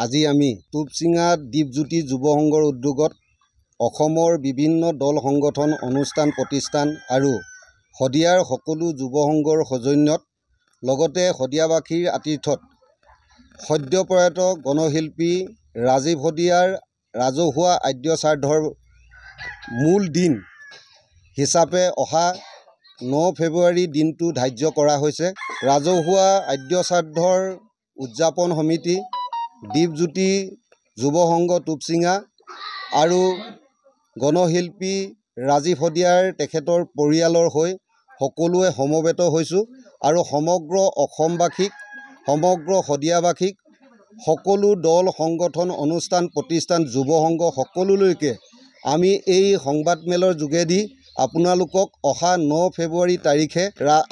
আজি আমি টুপচিঙা দ্বীপজ্যোতি যুৱ সংঘৰ উদ্যোগত অসমৰ বিভিন্ন দল সংগঠন অনুষ্ঠান প্ৰতিষ্ঠান আৰু শদিয়াৰ সকলো যুৱ সংঘৰ সৌজন্যত লগতে শদিয়াবাসীৰ আতিথ্যত সদ্যপ্ৰয়াত গণশিল্পী ৰাজীৱ শদিয়াৰ ৰাজহুৱা আদ্য শ্ৰাদ্ধৰ মূল দিন হিচাপে অহা 9 ফেব্ৰুৱাৰী দিনটো ধাৰ্য কৰা হৈছে। ৰাজহুৱা আদ্য শ্ৰাদ্ধৰ উদযাপন সমিতি দ্বীপজ্যোতি যুৱ সংঘ টুপচিঙা আৰু গণশিল্পী ৰাজীৱ শদিয়াৰ তেখেতৰ পৰিয়ালৰ হৈ সকলোৱে সমবেত হৈছোঁ আৰু সমগ্ৰ অসমবাসীক সমগ্ৰ শদিয়াবাসীক সকলো দল সংগঠন অনুষ্ঠান প্ৰতিষ্ঠান যুৱ সংঘ সকলোলৈকে আমি এই সংবাদমেলৰ যোগেদি আপোনালোকক অহা 9 ফেব্ৰুৱাৰী তাৰিখে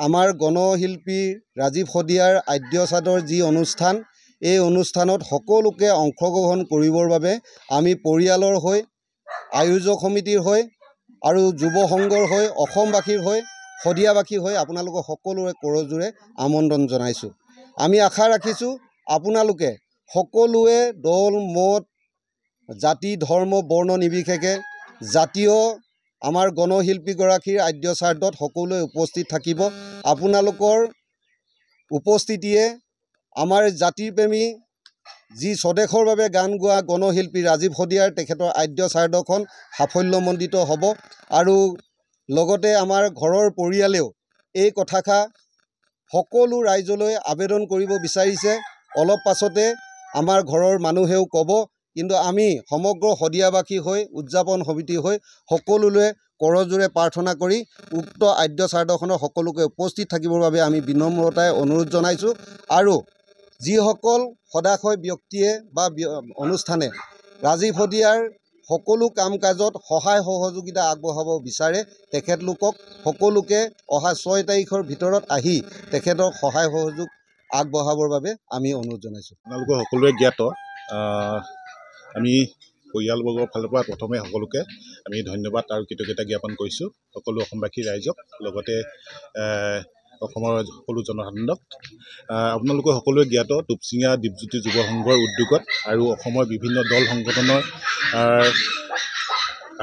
আমাৰ গণশিল্পী ৰাজীৱ শদিয়াৰ আদ্য শ্ৰাদ্ধৰ যি অনুষ্ঠান এই অনুষ্ঠানত সকলোকে অংশগ্ৰহণ কৰিবৰ বাবে আমি পৰিয়ালৰ হৈ আয়োজক সমিতিৰ হৈ আৰু যুৱ সংঘৰ হৈ অসমবাসীৰ হৈ শদিয়াবাসীৰ হৈ আপোনালোকক সকলোৰে কৰজোৰে আমন্ত্ৰণ জনাইছোঁ। আমি আশা ৰাখিছোঁ আপোনালোকে সকলোৱে দল মত জাতি ধৰ্ম বৰ্ণ নিৰ্বিশেষে জাতীয় আমাৰ গণশিল্পীগৰাকীৰ আদ্য শ্ৰাদ্ধত সকলোৱে উপস্থিত থাকিব। আপোনালোকৰ উপস্থিতিয়ে আমাৰ জাতিপ্ৰেমী যি স্বদেশৰ বাবে গান গোৱা গণশিল্পী ৰাজীৱ শদিয়াৰ তেখেতৰ আদ্য শ্ৰাদ্ধখন সাফল্যমণ্ডিত হ'ব আৰু লগতে আমাৰ ঘৰৰ পৰিয়ালেও এই কথাষাৰ সকলো ৰাইজলৈ আবেদন কৰিব বিচাৰিছে। অলপ পাছতে আমাৰ ঘৰৰ মানুহেও ক'ব, কিন্তু আমি সমগ্ৰ শদিয়াবাসী হৈ উদযাপন সমিতি হৈ সকলোলৈ কৰজোৰে প্ৰাৰ্থনা কৰি উক্ত আদ্য শ্ৰাদ্ধখনৰ সকলোকে উপস্থিত থাকিবৰ বাবে আমি বিনম্ৰতাৰে অনুৰোধ জনাইছোঁ আৰু যিসকল সদাশয় ব্যক্তিয়ে বা অনুষ্ঠানে ৰাজীৱ শদিয়াৰ সকলো কাম কাজত সহায় সহযোগিতা আগবঢ়াব বিচাৰে তেখেতলোকক সকলোকে অহা 6 তাৰিখৰ ভিতৰত আহি তেখেতক সহায় সহযোগ আগবঢ়াবৰ বাবে আমি অনুৰোধ জনাইছোঁ। আপোনালোকে সকলোৱে জ্ঞাত আমি পৰিয়ালবৰ্গৰ ফালৰ পৰা প্ৰথমে সকলোকে আমি ধন্যবাদ আৰু কৃতজ্ঞতা জ্ঞাপন কৰিছোঁ সকলো অসমবাসী ৰাইজক লগতে অসমৰ সকলো জনসাধাৰণক। আপোনালোকে সকলোৱে জ্ঞাত টুপচিঙা দ্বীপজ্যোতি যুৱ সংঘৰ উদ্যোগত আৰু অসমৰ বিভিন্ন দল সংগঠনৰ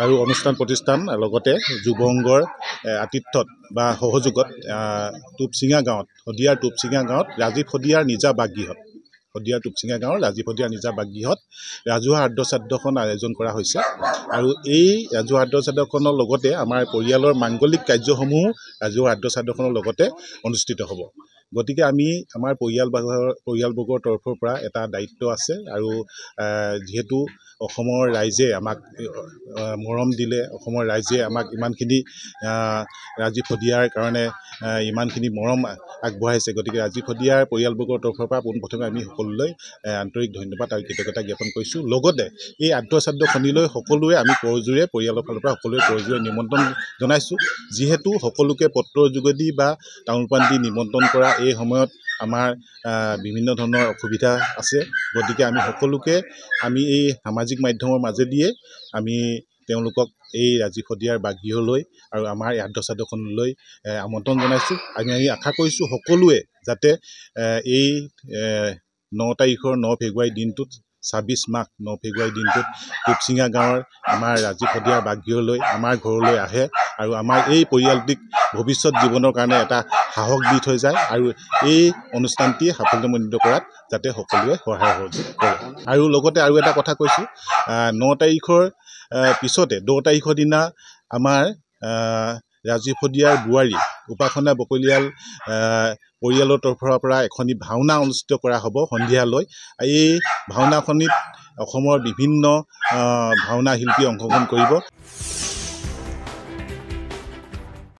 আৰু অনুষ্ঠান প্ৰতিষ্ঠান লগতে যুৱ সংঘৰ আতিথ্যত বা সহযোগত টুপচিঙা গাঁৱত শদিয়াৰ টুপচিঙা গাঁৱত ৰাজীৱ শদিয়াৰ নিজা বাসগৃহত শদিয়াৰ টুপচিঙা গাঁৱৰ ৰাজীৱ শদিয়াৰ নিজা বাসগৃহত ৰাজহুৱা আদ্য শ্ৰাদ্ধখন আয়োজন কৰা হৈছে আৰু এই ৰাজহুৱা আদ্য শ্ৰাদ্ধখনৰ লগতে আমাৰ পৰিয়ালৰ মাংগলিক কাৰ্যসমূহো ৰাজহুৱা আদ্য শ্ৰাদ্ধখনৰ লগতে অনুষ্ঠিত হ'ব। গতিকে আমি আমাৰ পৰিয়ালবৰ্গৰ তৰফৰ পৰা এটা দায়িত্ব আছে আৰু যিহেতু অসমৰ ৰাইজে আমাক মৰম দিলে, অসমৰ ৰাইজে আমাক ইমানখিনি ৰাজীৱ শদিয়াৰ কাৰণে ইমানখিনি মৰম আগবঢ়াইছে, গতিকে ৰাজীৱ শদিয়াৰ পৰিয়ালবৰ্গৰ তৰফৰ পৰা পোনপ্ৰথমে আমি সকলোলৈ আন্তৰিক ধন্যবাদ আৰু কৃতজ্ঞতা জ্ঞাপন কৰিছোঁ। লগতে এই আদ্য শ্ৰাদ্ধখনিলৈ সকলোৱে আমি কৰজোৰে পৰিয়ালৰ ফালৰ পৰা সকলোৱে কৰজোৰে নিমন্ত্ৰণ জনাইছোঁ। যিহেতু সকলোকে পত্ৰৰ যোগেদি বা তামোল পাণ দি নিমন্ত্ৰণ কৰা এই সময়ত আমাৰ বিভিন্ন ধৰণৰ অসুবিধা আছে, গতিকে আমি সকলোকে আমি এই সামাজিক মাধ্যমৰ মাজেদিয়ে আমি তেওঁলোকক এই ৰাজীৱ শদিয়াৰ বাসগৃহলৈ আৰু আমাৰ এই আদ্য শ্ৰাদ্ধখনলৈ আমন্ত্ৰণ জনাইছোঁ। আমি আশা কৰিছোঁ সকলোৱে যাতে এই 9 তাৰিখৰ 9 ফেব্ৰুৱাৰী দিনটোত 26 মাঘ 9 ফেব্ৰুৱাৰী দিনটোত টুপচিঙা গাঁৱৰ আমাৰ ৰাজীৱ শদিয়াৰ বাসগৃহলৈ আমাৰ ঘৰলৈ আহে আৰু আমাৰ এই পৰিয়ালটিক ভৱিষ্যত জীৱনৰ কাৰণে এটা সাহস দি থৈ যায় আৰু এই অনুষ্ঠানটি সাফল্যমণ্ডিত কৰাত যাতে সকলোৱে সহায় সহযোগ কৰে। আৰু লগতে আৰু এটা কথা কৈছোঁ, 9 তাৰিখৰ পিছতে 10 তাৰিখৰ দিনা আমাৰ ৰাজীৱ শদিয়াৰ বোৱাৰী উপাসনা বকলিয়াল পৰিয়ালৰ তৰফৰ পৰা এখনি ভাওনা অনুষ্ঠিত কৰা হ'ব সন্ধিয়ালৈ। এই ভাওনাখনিত অসমৰ বিভিন্ন ভাওনা শিল্পী অংশগ্ৰহণ কৰিব।